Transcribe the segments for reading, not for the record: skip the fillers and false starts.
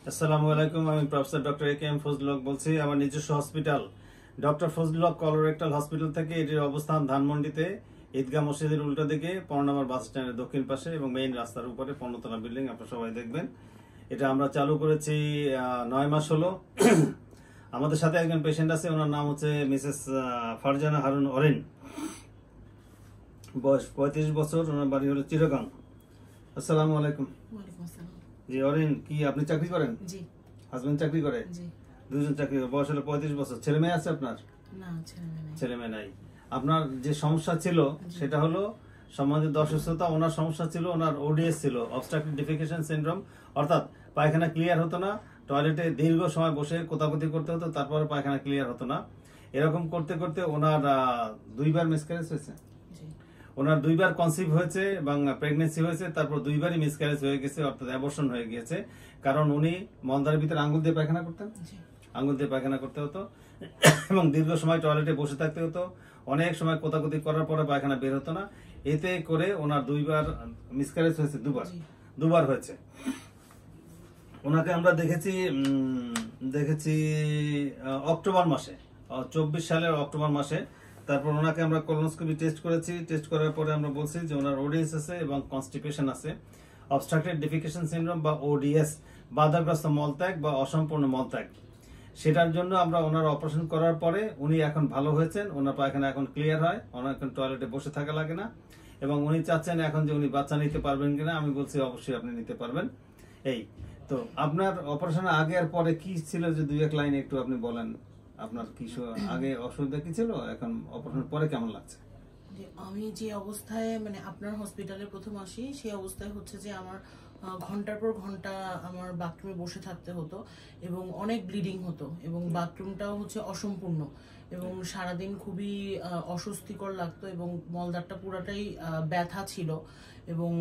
আসসালামু আলাইকুম। আমি professor doctor A K M Fazlul Haque বলছি। আমার নিজস্ব hospital doctor Fazlul Haque colorectal hospital থেকে। এটির অবস্থান ধানমন্ডিতে, ঈদগাহ মসজিদের উল্টো দিকে, 15 নম্বর বাস স্ট্যান্ডের দক্ষিণ পাশে এবং মেইন রাস্তার উপরে 15 তলা বিল্ডিং। আপনারা সবাই দেখবেন। এটা আমরা চালু করেছি 9 মাস হলো। আমাদের সাথে একজন পেশেন্ট আছে, ওনার নাম হচ্ছে মিসেস ফারজানা হারুন অরিন। বয়স 35 বছর, ওনার বাড়ি হলো চিরগাং। আসসালামু আলাইকুম। জি অরিন, কি আপনি চাকরি করেন? জি। হাজবেন্ড চাকরি করে? জি। দুজন চাকরি করে। বয়স হলো 35 বছর। ছেলে মেয়ে আছে আপনার? না, ছেলে মেয়ে নাই। আপনার যে সমস্যা ছিল সেটা হলো সম্বন্ধিত অসুস্থতা। ওনার সমস্যা ছিল, ওনার ওডিএস ছিল, অবস্ট্রাকটিভ ডিফেকেশন সিনড্রোম, অর্থাৎ পায়খানা ক্লিয়ার হতো না, টয়লেটে দীর্ঘ সময় বসে কোতাকুতি করতে হতো, তারপরে পায়খানা ক্লিয়ার হতো না। এরকম করতে করতে ওনার 2বার মিসক্যারেজ হয়েছে। ওনার 2বার কনসিভ হয়েছে এবং প্রেগনেন্সি হয়েছে, তারপর 2বারই মিসক্যারেজ হয়ে গেছে, অর্থাৎ অ্যাবর্শন হয়ে গিয়েছে। কারণ উনি মলদ্বারের ভিতরে আঙ্গুল দিয়ে পায়খানা করতেন, আঙ্গুল দিয়ে পায়খানা করতে হতো এবং দীর্ঘ সময় টয়লেটে বসে থাকতে হতো। অনেক সময় কোতাকুতি করার পরে পায়খানা বের হতো না। এতে করে ওনার 2বার মিসক্যারেজ হয়েছে। দুবার হয়েছে। ওনাকে আমরা দেখেছি অক্টোবর মাসে, 24 সালের অক্টোবর মাসে। তারপর ওনাকে আমরা কোলোনোস্কোপি টেস্ট করেছি। টেস্ট করার পরে আমরা বলছি যে ওনার ওডিএস আছে এবং কনস্টিপেশন আছে, অবস্ট্রাকটেড ডিফেকেশন সিনড্রোম বা ওডিএস, বাধাগ্রস্ত মলত্যাগ বা অসম্পূর্ণ মলত্যাগ। সেটার জন্য আমরা ওনার অপারেশন করার পরে উনি এখন ভালো হয়েছেন। ওনার পায়খানা এখন ক্লিয়ার হয়, ওনার এখন টয়লেটে বসে থাকা লাগে না এবং উনি চাচ্ছেন এখন যে উনি বাচ্চা নিতে পারবেন কিনা। আমি বলছি অবশ্যই আপনি নিতে পারবেন। এই তো আপনার অপারেশনের আগে আর পরে কি ছিল, যে 2-1 লাইন একটু আপনি বলেন। আপনার কি আগে অসুবিধা কি ছিল, এখন অপারেশনের পরে কেমন লাগছে? আমি যে অবস্থায় আপনার হসপিটালে প্রথম আসি, সেই অবস্থায় হচ্ছে যে আমার ঘন্টার পর ঘন্টা আমার বাথরুমে বসে থাকতে হতো এবং অনেক ব্লিডিং হতো এবং বাথরুমটাও হচ্ছে অসম্পূর্ণ এবং সারাদিন খুবই অস্বস্তিকর লাগতো এবং মলদ্বারটা পুরাটাই ব্যথা ছিল এবং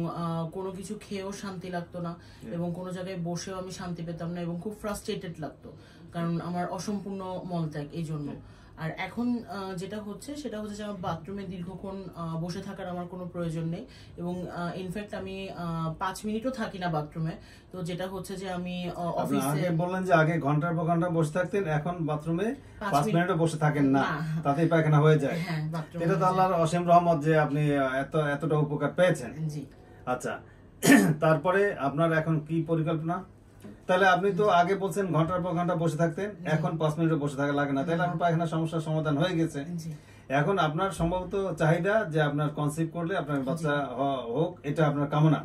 কোনো কিছু খেয়েও শান্তি লাগতো না এবং কোনো জায়গায় বসেও আমি শান্তি পেতাম না এবং খুব ফ্রাস্ট্রেটেড লাগতো, কারণ আমার অসম্পূর্ণ মলত্যাগ এই জন্য। আর এখন যেটা হচ্ছে সেটা হচ্ছে যে আমার বাথরুমে দীর্ঘক্ষণ বসে থাকার আমার কোনো প্রয়োজন নেই এবং ইনফ্যাক্ট আমি 5 মিনিটও থাকি না বাথরুমে। তো যেটা হচ্ছে যে আমি অফিসে বললেন যে আগে ঘন্টার পর ঘন্টা বসে থাকতেন, এখন বাথরুমে 5 মিনিটও বসে থাকেন না, তাতেই পায়খানা হয়ে যায়। এটা তো আল্লাহর অসীম রহমত যে আপনি এতটা উপকার পেয়েছেন। জি। আচ্ছা, তারপরে আপনার এখন কি পরিকল্পনা? তাহলে আপনি তো আগে বলছেন ঘন্টার পর ঘন্টা বসে থাকতেন, এখন 5 মিনিটও বসে থাকা লাগে না, তাহলে আপনার পায়খানা সমস্যার সমাধান হয়ে গেছে। এখন আপনার সম্ভবত চাহিদা যে আপনার কনসিভ করলে আপনার বাচ্চা হোক, এটা আপনার কামনা।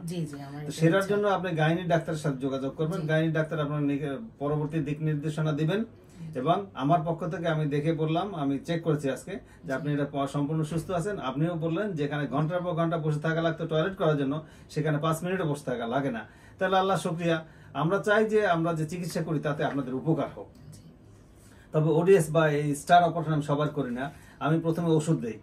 সেটার জন্য আপনি গাইনি ডাক্তারের সাথে যোগাযোগ করবেন। গাইনি ডাক্তার আপনার পরবর্তী দিক নির্দেশনা দিবেন এবং আমার পক্ষ থেকে আমি দেখে বললাম, আমি চেক করেছি আজকে যে আপনি এটা সম্পূর্ণ সুস্থ আছেন। আপনিও বললেন যেখানে ঘন্টার পর ঘন্টা বসে থাকা লাগতো টয়লেট করার জন্য, সেখানে 5 মিনিটও বসে থাকা লাগে না। তাহলে আল্লাহ শুকরিয়া। আমরা চাই যে আমরা যে চিকিৎসা করি তাতে আপনাদের উপকার হোক। তবে ওডিএস বা এই স্টার অপারেশন আমি সবার করি না। আমি প্রথমে ওষুধ দেই,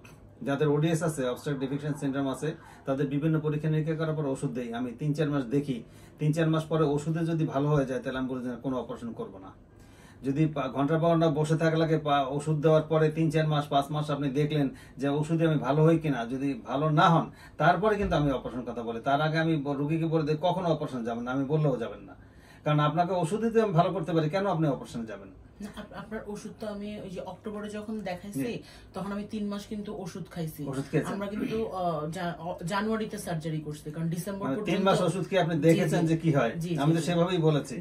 যাদের ওডিএস আছে, অবস্ট্রাকটিভ ডিফেকেশন সিনড্রোম আছে, তাদের বিভিন্ন পরীক্ষা নিরীক্ষা করার পর ওষুধ দেই। আমি 3-4 মাস দেখি। 3-4 মাস পরে ওষুধে যদি ভালো হয়ে যায় তাহলে আমি বলি যে কোনো অপারেশন করবো না। যদি ঘন্টার পর ঘন্টা বসে থাকা লাগে, ওষুধ দেওয়ার পরে 3-4 মাস 5 মাস আপনি দেখলেন যে ওষুধে আমি ভালো হই কিনা, যদি ভালো না হন তারপরে কিন্তু আমি অপারেশন কথা বলি। তার আগে আমি রুগীকে বলে দিই কখনো অপারেশন যাবেন না, আমি বললেও যাবেন না। কারণ আপনাকে ওষুধ দিতে আমি ভালো করতে পারি, কেন আপনি অপারেশনে যাবেন? আপনার ওষুধ তো আমি ওই যে অক্টোবরে যখন দেখাইছি তখন আমি 3 মাস কিন্তু ওষুধ খাইছি। আমরা কিন্তু জানুয়ারিতে সার্জারি করছি, কারণ ডিসেম্বর পর্যন্ত 3 মাস ওষুধ কি আপনি দেখেছেন যে কি হয়? আমি তো সেভাবেই বলেছি।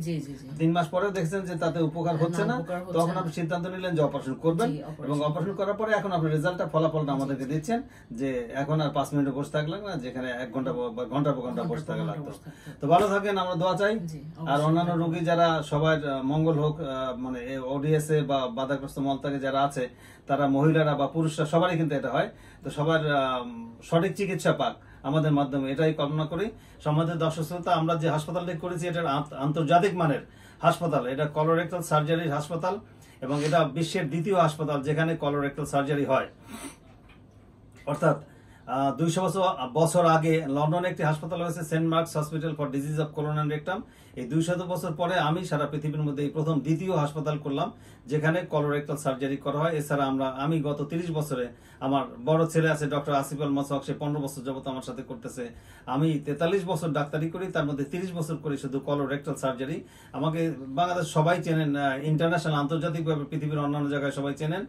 3 মাস পরেও দেখছেন যে তাতে উপকার হচ্ছে না, তখন আপনি সিদ্ধান্ত নিলেন যে অপারেশন করবেন এবং অপারেশন করার পরে এখন আপনি রেজাল্টটা, ফলাফলটা আমাদেরকে দিচ্ছেন যে এখন আর 5 মিনিট বসে থাকলেন না, যেখানে 1 ঘন্টা বা ঘন্টার পর ঘন্টা বসে থাকা লাগতো। তো ভালো থাকেন, আমরা দোয়া চাই। আর অন্যান্য রোগী যারা, সবার মঙ্গল হোক। মানে ওডিএস এ বা বাধাগ্রস্ত মলত্যাগে যারা আছে, তারা মহিলারা বা পুরুষরা সবারই কিন্তু এটা হয়। তো সবার সঠিক চিকিৎসা পাক আমাদের মাধ্যমে, এটাই কামনা করি। সম্মানিত দর্শক শ্রোতা, আমরা যে হাসপাতালটি করেছি এটা আন্তর্জাতিক মানের হাসপাতাল। এটা কলোরেক্টাল সার্জারির হাসপাতাল এবং এটা বিশ্বের দ্বিতীয় হাসপাতাল যেখানে কলোরেক্টাল সার্জারি হয়। অর্থাৎ 200 বছর আগে লন্ডনে একটি হাসপাতাল হয়েছে, Saint Mark's Hospital for Disease of Colon and Rectum. এই 200 বছর পরে আমি সারা পৃথিবীর মধ্যে এই প্রথম দ্বিতীয় হাসপাতাল করলাম যেখানে কলোরেক্টাল সার্জারি করা হয়। এছাড়া আমি গত 30 বছরে, আমার বড় ছেলে আছে ডক্টর আসিফ আল মাসওয়াক, সে 15 বছর যাবত আমার সাথে করতেছে। আমি 43 বছর ডাক্তারি করি, তার মধ্যে 30 বছর করি শুধু কলোরেক্টাল সার্জারি। আমাকে বাংলাদেশ সবাই চেনেন, ইন্টারন্যাশনাল আন্তর্জাতিকভাবে পৃথিবীর অন্যান্য জায়গায় সবাই চেনেন।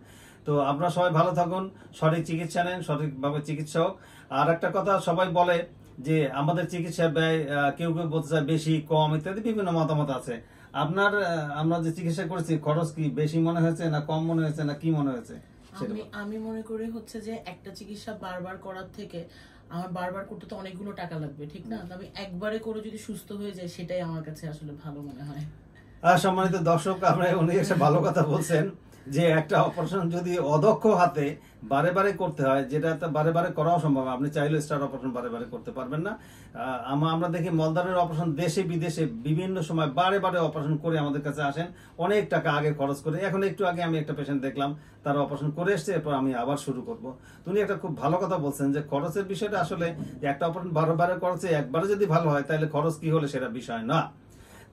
তো আপনারা সবাই ভালো থাকুন, সঠিক চিকিৎসা নেন, সঠিকভাবে চিকিৎসা হোক। আর একটা কথা, সবাই বলে যে আমাদের চিকিৎসার ব্যয় কেউ কেউ বলতে চায় বেশি কম ইত্যাদি বিভিন্ন মতামত আছে। আমরা যে চিকিৎসা করেছি খরচ কি বেশি মনে হয়েছে না কম মনে হয়েছে না কি মনে হয়েছে? আমি মনে করি হচ্ছে যে একটা চিকিৎসা বারবার করার থেকে আমার বারবার করতে তো অনেকগুলো টাকা লাগবে, ঠিক না? আমি একবারে করে যদি সুস্থ হয়ে যায় সেটাই আমার কাছে আসলে ভালো মনে হয়। সম্মানিত দর্শক, উনি একটা ভালো কথা বলছেন যে একটা অপারেশন যদি অদক্ষ হাতে বারে বারে করতে হয়, যেটা বারে বারে করাও সম্ভব, আপনি চাইলে স্টার অপারেশন বারে বারে করতে পারবেন না। আমরা দেখি মলদারের অপারেশন দেশে বিদেশে বিভিন্ন সময় বারে বারে অপারেশন করে আমাদের কাছে আসেন, অনেক টাকা আগে খরচ করে। এখন একটু আগে আমি একটা পেশেন্ট দেখলাম, তার অপারেশন করে এসছে, এরপর আমি আবার শুরু করব। উনি একটা খুব ভালো কথা বলছেন যে খরচের বিষয়টা আসলে একটা অপারেশন বারে বারে করছে, একবারে যদি ভালো হয় তাহলে খরচ কি হলে সেটা বিষয় না।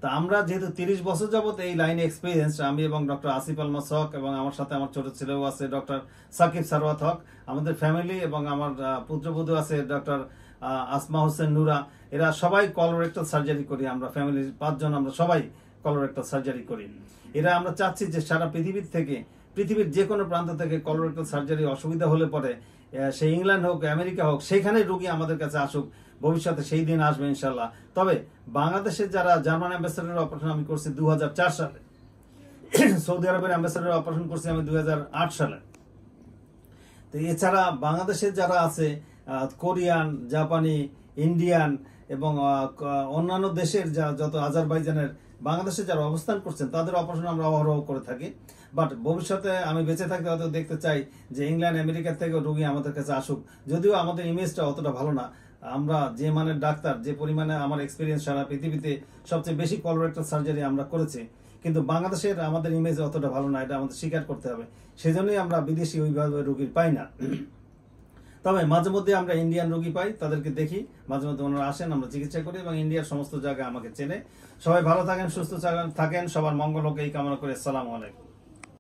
তা আমরা যেহেতু 30 বছর যাবত এই লাইনে এক্সপিরিয়েন্স, আমি এবং ডক্টর আসিফ আল মাসওয়াক এবং আমার সাথে আমার ছোট ছেলেও আছে ডক্টর সাকিব সারওয়াত হক, আমাদের ফ্যামিলি এবং আমার পুত্রবধূ আছে ডক্টর আসমা হোসেন নুরা, এরা সবাই কলোরেক্টাল সার্জারি করি। আমরা ফ্যামিলির 5 জন আমরা সবাই কলোরেক্টাল সার্জারি করি। আমরা চাচ্ছি যে সারা পৃথিবীর যে কোনো প্রান্ত থেকে কলোরেক্টাল সার্জারি অসুবিধা হলে পরে সে ইংল্যান্ড হোক আমেরিকা হোক, সেখানে রোগী আমাদের কাছে আসুক। ভবিষ্যতে সেই দিন আসবে ইনশাল্লাহ। তবে বাংলাদেশের যারা জার্মান অ্যাম্বাসেডর অপারেশন আমি করছি 2004 সালে, সৌদি আরবের অ্যাম্বাসেডর অপারেশন করছি আমি 2008 সালে। তো এছাড়া বাংলাদেশের যারা আছে কোরিয়ান, জাপানি, ইন্ডিয়ান এবং অন্যান্য দেশের যত আজারবাইজানের বাংলাদেশে যারা অবস্থান করছেন তাদের অপারেশন আমরা অহরহ করে থাকি। বাট ভবিষ্যতে আমি বেঁচে থাকতে হয়তো দেখতে চাই যে ইংল্যান্ড আমেরিকা থেকে রোগী আমাদের কাছে আসুক, যদিও আমাদের ইমেজটা অতটা ভালো না। আমরা যে মানের ডাক্তার, যে পরিমাণে আমার এক্সপিরিয়েন্স, সারা পৃথিবীতে সবচেয়ে বেশি কলোরেক্টাল সার্জারি আমরা করেছি, কিন্তু বাংলাদেশের আমাদের ইমেজ অতটা ভালো না, এটা আমাদের স্বীকার করতে হবে। সেজন্যই আমরা বিদেশি ওইভাবে রোগী পাই না। তবে মাঝে মধ্যে আমরা ইন্ডিয়ান রোগী পাই, তাদেরকে দেখি, মাঝে মধ্যে ওনারা আসেন, আমরা চিকিৎসা করি এবং ইন্ডিয়ার সমস্ত জায়গায় আমাকে চেনে। সবাই ভালো থাকেন, সুস্থ থাকেন, সবার মঙ্গল হোক এই কামনা করে। আসসালামু আলাইকুম।